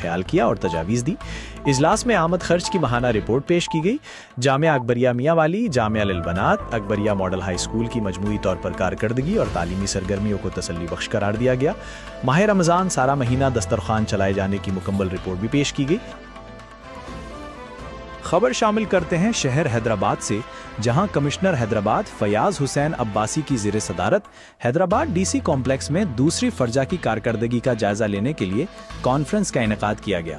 خیال کیا اور تجاویز دی۔ اجلاس میں آمد خرچ کی ماہانہ رپورٹ پیش کی گئی۔ جامعہ اکبریہ میاں والی، جامعہ للبنات، اکبریہ ماڈل ہائی اسکول کی مجموعی طور پر کارکردگی اور تعلیمی سرگرمیوں کو تسلی بخش قرار دیا گیا۔ ماہ رمضان سارا مہینہ دسترخوان چلائے جانے کی مکمل رپورٹ بھی پیش کی گئی۔ خبر شامل کرتے ہیں شہر حیدرآباد سے، جہاں کمشنر حیدرآباد فیاض حسین عباسی کی زیر صدارت حیدرآباد ڈی سی کمپلیکس میں دوسری فرجہ کی کارکردگی کا جائزہ لینے کے لیے کانفرنس کا انعقاد کیا گیا۔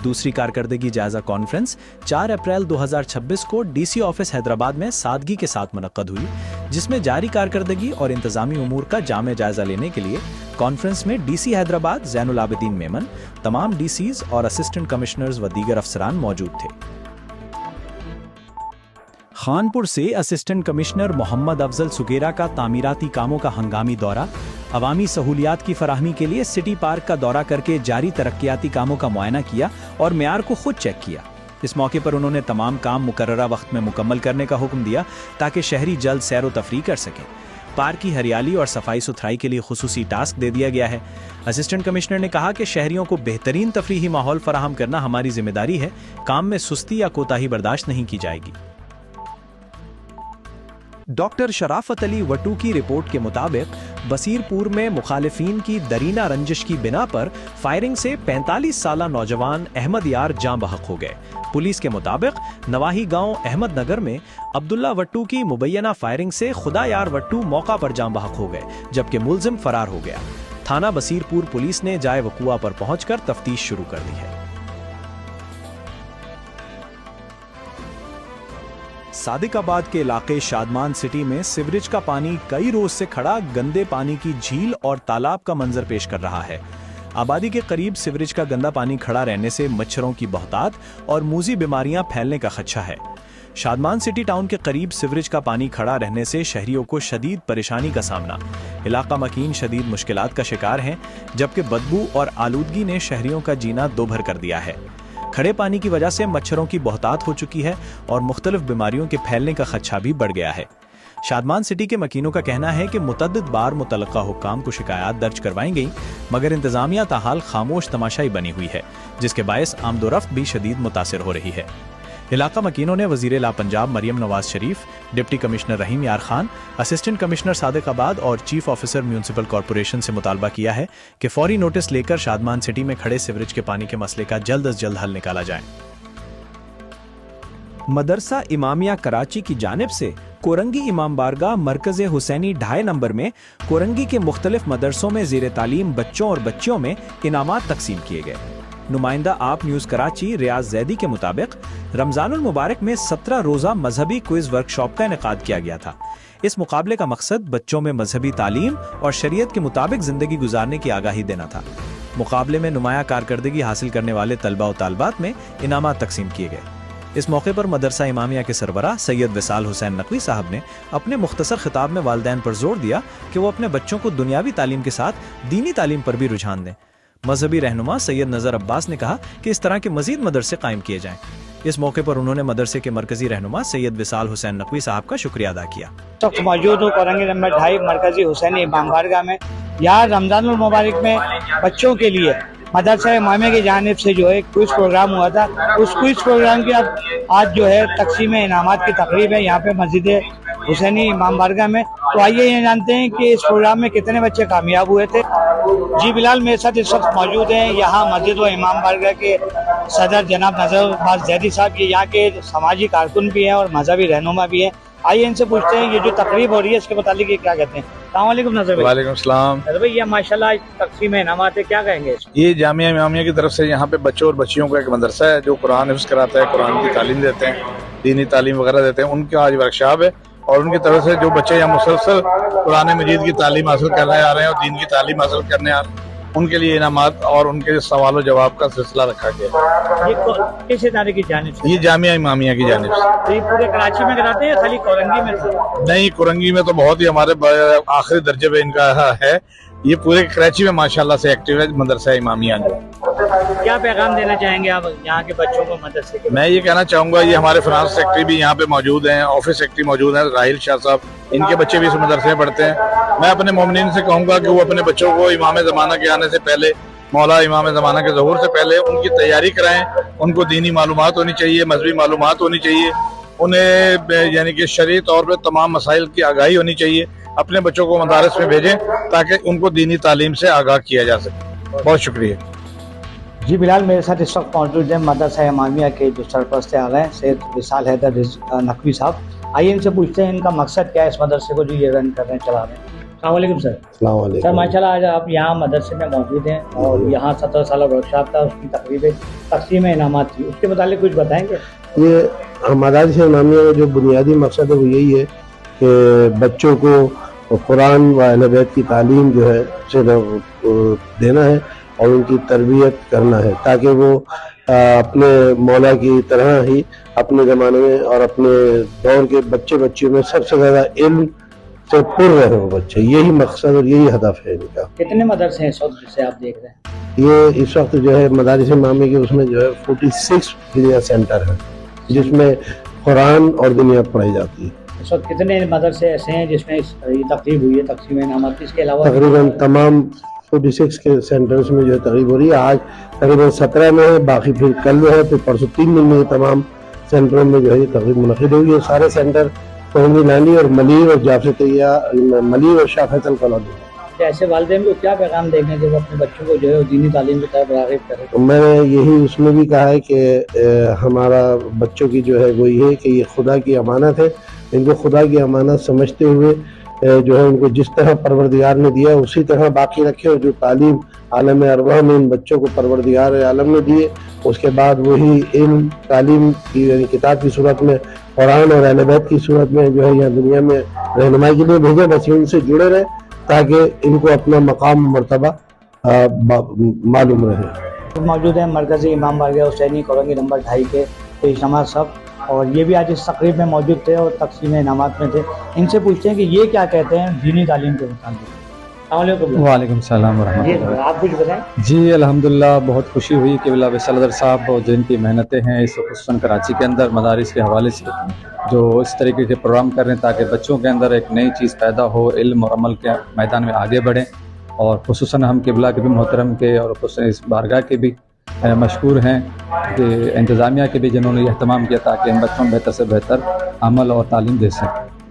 دوسری کارکردگی جائزہ کانفرنس 4 اپریل 2026 کو ڈی سی آفس حیدرآباد میں سادگی کے ساتھ منعقد ہوئی، جس میں جاری کارکردگی اور انتظامی امور کا جامع جائزہ لینے کے لیے کانفرنس میں ڈی سی حیدرآباد زین العابدین میمن، تمام ڈی سیز اور اسسٹنٹ کمشنرز و دیگر افسران موجود تھے۔ خانپور سے اسسٹنٹ کمشنر محمد افضل سگیرا کا تعمیراتی کاموں کا ہنگامی دورہ، عوامی سہولیات کی فراہمی کے لیے سٹی پارک کا دورہ کر کے جاری ترقیاتی کاموں کا معائنہ کیا اور معیار کو خود چیک کیا۔ اس موقع پر انہوں نے تمام کام مقررہ وقت میں مکمل کرنے کا حکم دیا تاکہ شہری جلد سیر و تفریح کر سکیں۔ پارک کی ہریالی اور صفائی ستھرائی کے لیے خصوصی ٹاسک دے دیا گیا ہے۔ اسسٹنٹ کمشنر نے کہا کہ شہریوں کو بہترین تفریحی ماحول فراہم کرنا ہماری ذمہ داری ہے، کام میں سستی یا کوتاہی برداشت نہیں کی جائے گی۔ ڈاکٹر شرافت علی وٹو کی رپورٹ کے مطابق بصیر پور میں مخالفین کی درینہ رنجش کی بنا پر فائرنگ سے 45 سالہ نوجوان احمد یار جاں بحق ہو گئے۔ پولیس کے مطابق نواحی گاؤں احمد نگر میں عبداللہ وٹو کی مبینہ فائرنگ سے خدا یار وٹو موقع پر جاں بحق ہو گئے، جبکہ ملزم فرار ہو گیا۔ تھانہ بصیر پور پولیس نے جائے وقوع پر پہنچ کر تفتیش شروع کر دی ہے۔ صادق آباد کے علاقے شادمان سٹی میں سیوریج کا پانی کئی روز سے کھڑا گندے پانی کی جھیل اور تالاب کا منظر پیش کر رہا ہے۔ آبادی کے قریب سیوریج کا گندا پانی کھڑا رہنے سے مچھروں کی بہتات اور موذی بیماریاں پھیلنے کا خدشہ ہے۔ شادمان سٹی ٹاؤن کے قریب سیوریج کا پانی کھڑا رہنے سے شہریوں کو شدید پریشانی کا سامنا۔ علاقہ مکین شدید مشکلات کا شکار ہیں، جبکہ بدبو اور آلودگی نے شہریوں کا جینا دوبھر کر دیا ہے۔ کھڑے پانی کی وجہ سے مچھروں کی بہتات ہو چکی ہے اور مختلف بیماریوں کے پھیلنے کا خدشہ بھی بڑھ گیا ہے۔ شادمان سٹی کے مکینوں کا کہنا ہے کہ متعدد بار متعلقہ حکام کو شکایات درج کروائی گئیں، مگر انتظامیہ تاحال خاموش تماشائی بنی ہوئی ہے، جس کے باعث آمد و رفت بھی شدید متاثر ہو رہی ہے۔ علاقہ مکینوں نے وزیر اعلیٰ پنجاب مریم نواز شریف، ڈپٹی کمشنر رحیم یار خان، اسسٹنٹ کمشنر صادق آباد اور چیف آفیسر میونسپل کارپوریشن سے مطالبہ کیا ہے کہ فوری نوٹس لے کر شادمان سٹی میں کھڑے سیوریج کے پانی کے مسئلے کا جلد از جلد حل نکالا جائے۔ مدرسہ امامیہ کراچی کی جانب سے کورنگی امام بارگاہ مرکز حسینی 2.5 نمبر میں کورنگی کے مختلف مدرسوں میں زیر تعلیم بچوں اور بچیوں میں انعامات تقسیم کیے گئے۔ نمائندہ آپ نیوز کراچی ریاض زیدی کے مطابق رمضان المبارک میں 17 روزہ مذہبی کوئز ورکشاپ کا انعقاد کیا گیا تھا۔ اس مقابلے کا مقصد بچوں میں مذہبی تعلیم اور شریعت کے مطابق زندگی گزارنے کی آگاہی دینا تھا۔ مقابلے میں نمایاں کارکردگی حاصل کرنے والے طلبہ و طالبات میں انعامات تقسیم کیے گئے۔ اس موقع پر مدرسہ امامیہ کے سربراہ سید وصال حسین نقوی صاحب نے اپنے مختصر خطاب میں والدین پر زور دیا کہ وہ اپنے بچوں کو دنیاوی تعلیم کے ساتھ دینی تعلیم پر بھی رجحان دیں۔ مذہبی رہنما سید نظر عباس نے کہا کہ اس طرح کے مزید مدرسے قائم کیے جائیں۔ اس موقع پر انہوں نے مدرسے کے مرکزی رہنما سید وصال حسین نقوی صاحب کا شکریہ ادا کیا۔ موجود ہوں کورنگی نمبر 2.5 مرکزی حسینی امام بارگاہ میں۔ یہاں رمضان المبارک میں بچوں کے لیے مدرسہ امامیہ کی جانب سے جو ہے کوئز پروگرام ہوا تھا، اس کوئز پروگرام کی آج جو ہے تقسیم انعامات کی تقریب ہے یہاں پہ مسجد حسینی امام بارگاہ میں۔ تو آئیے یہ جانتے ہیں کہ اس پروگرام میں کتنے بچے کامیاب ہوئے تھے۔ جی بلال میرے ساتھ اس وقت موجود ہیں یہاں مسجد و امام بارگاہ کے صدر جناب نظر عباس زیدی صاحب، یہ یہاں کے سماجی کارکن بھی ہیں اور مذہبی رہنما بھی ہیں۔ آئیے ان سے پوچھتے ہیں یہ جو تقریب ہو رہی ہے اس کے متعلق یہ کیا کہتے ہیں۔ السلام علیکم نظر بھائی۔ وعلیکم السلام۔ نظر بھائی یہ ماشاءاللہ تقسیم انعامات ہے، کیا کہیں گے؟ یہ جامعہ امامیہ کی طرف سے یہاں پہ بچوں اور بچیوں کا ایک مدرسہ ہے جو قرآن حفظ کراتا ہے، قرآن کی تعلیم دیتے ہیں، دینی تعلیم وغیرہ دیتے ہیں۔ ان کا آج ورکشاپ ہے اور ان کی طرف سے جو بچے یہاں مسلسل قرآن مجید کی تعلیم حاصل کرنے آ رہے ہیں اور دین کی تعلیم حاصل کرنے آ رہے ہیں، ان کے لیے انعامات اور ان کے سوال و جواب کا سلسلہ رکھا گیا ہے۔ یہ کس ادارے کی جانب سے؟ یہ جامعہ امامیہ کی جانب سے۔ یہ پورے کراچی میں کراتے ہیں خالی کورنگی میں؟ نہیں، کورنگی میں تو بہت ہی ہمارے آخری درجے پہ ان کا ہے، یہ پورے کراچی میں ماشاءاللہ سے ایکٹیو ہے مدرسہ امامیہ۔ کیا پیغام دینا چاہیں گے آپ یہاں کے بچوں کو مدرسے کے؟ میں یہ کہنا چاہوں گا، یہ ہمارے فنانس سیکٹری بھی یہاں پہ موجود ہیں، آفس سیکٹری موجود ہیں راحیل شاہ صاحب، ان کے بچے بھی اس مدرسے میں پڑھتے ہیں۔ میں اپنے مومنین سے کہوں گا کہ وہ اپنے بچوں کو امام زمانہ کے آنے سے پہلے، مولا امام زمانہ کے ظہور سے پہلے ان کی تیاری کرائیں۔ ان کو دینی معلومات ہونی چاہیے، مذہبی معلومات ہونی چاہیے، انہیں یعنی کہ شرعی طور پہ تمام مسائل کی آگاہی ہونی چاہیے۔ اپنے بچوں کو مدارس میں بھیجیں تاکہ ان کو دینی تعلیم سے آگاہ کیا جا سکے۔ بہت شکریہ۔ جی بلال، میرے ساتھ اس وقت موجود ہیں مدرسہ امامیہ کے جو سرپرست اعلیٰ ہیں سید وصال حیدر نقوی صاحب۔ آئیے ان سے پوچھتے ہیں ان کا مقصد کیا ہے اس مدرسے کو جو یہ رن کر رہے ہیں، چلا رہے ہیں۔ السلام علیکم سر۔ السلام علیکم سر ماشاء اللہ آج آپ یہاں مدرسے میں موجود ہیں اور یہاں 17 سالہ ورکشاپ تھا، اس کی تقریب تقسیم انعامات تھی، اس کے متعلق کچھ بتائیں گے؟ یہ مدارس امامیہ کا جو بنیادی مقصد ہے وہ یہی ہے کہ بچوں کو قرآن و اہل بیت کی تعلیم جو ہے اسے دینا ہے اور ان کی تربیت کرنا ہے تاکہ وہ اپنے مولا کی طرح ہی اپنے زمانے میں اور اپنے دور کے بچے بچیوں میں سب سے زیادہ علم سے پر رہے ہوں بچے۔ یہی مقصد اور یہی ہدف ہے ان کا۔ کتنے مدرسے ہیں اس وقت جسے آپ دیکھ رہے ہیں؟ یہ اس وقت جو ہے مدارس امامیہ کے اس میں جو ہے 46 دنیا سینٹر ہے جس میں قرآن اور دنیا پڑھائی جاتی ہے۔ اس وقت کتنے مدرسے ایسے ہیں جس میں یہ تقریب ہوئی ہے تقسیم انعامات کی؟ اس کے علاوہ تقریباً تمام 46 کے سینٹرز میں جو ہے تقریب ہو رہی ہے۔ آج تقریباً 17 میں ہے، باقی پھر کل جو ہے، پھر پرسوں 3 دن میں تمام سینٹروں میں جو ہے یہ تقریب منعقد ہوئی ہے۔ سارے سینٹر کوہنی نانی اور ملیر اور جعفر طیب ملیر اور شاہ فیصل کالونی۔ ایسے والدین کو کیا پیغام دیں گے جب اپنے بچوں کو جو ہے دینی تعلیم کی طرف راغب کریں؟ میں نے یہی اس میں بھی کہا ہے کہ ہمارا بچوں کی جو ہے وہ یہ ہے کہ یہ خدا کی امانت ہے، ان کو خدا کی امانت سمجھتے ہوئے جو ہے ان کو جس طرح پروردگار نے دیا اسی طرح باقی رکھے، اور جو تعلیم عالم ارواح میں ان بچوں کو پروردگار عالم نے دیے اس کے بعد وہی علم تعلیم کی یعنی کتاب کی صورت میں قرآن اور اہل بیت کی صورت میں جو ہے یہاں دنیا میں رہنمائی کے لیے بھیجے، بس ان سے جڑے رہے تاکہ ان کو اپنا مقام مرتبہ معلوم رہے۔ موجود ہیں مرکزی امام بارگاہ حسینی کالونی نمبر 2.5 کے پیش نماز صاحب، اور یہ بھی آج اس تقریب میں موجود تھے اور تقسیم انعامات میں تھے۔ ان سے پوچھتے ہیں کہ یہ کیا کہتے ہیں دینی تعلیم کے متعلق۔ السلام علیکم۔ وعلیکم السلام ورحمۃ جی اللہ۔ آپ کچھ بتائیں۔ جی الحمدللہ بہت خوشی ہوئی کہ بلا وصال حیدر صاحب اور جن کی محنتیں ہیں اس خصوصاً کراچی کے اندر مدارس کے حوالے سے جو اس طریقے کے پروگرام کر رہے ہیں تاکہ بچوں کے اندر ایک نئی چیز پیدا ہو، علم اور عمل کے میدان میں آگے بڑھیں، اور خصوصاً ہم قبلہ کے بھی محترم کے اور خصوصاً اس بارگاہ کے بھی مشکور ہیں کہ انتظامیہ کے بھی جنہوں نے یہ اہتمام کیا تاکہ ان بچوں میں بہتر سے بہتر عمل اور تعلیم دے سکیں۔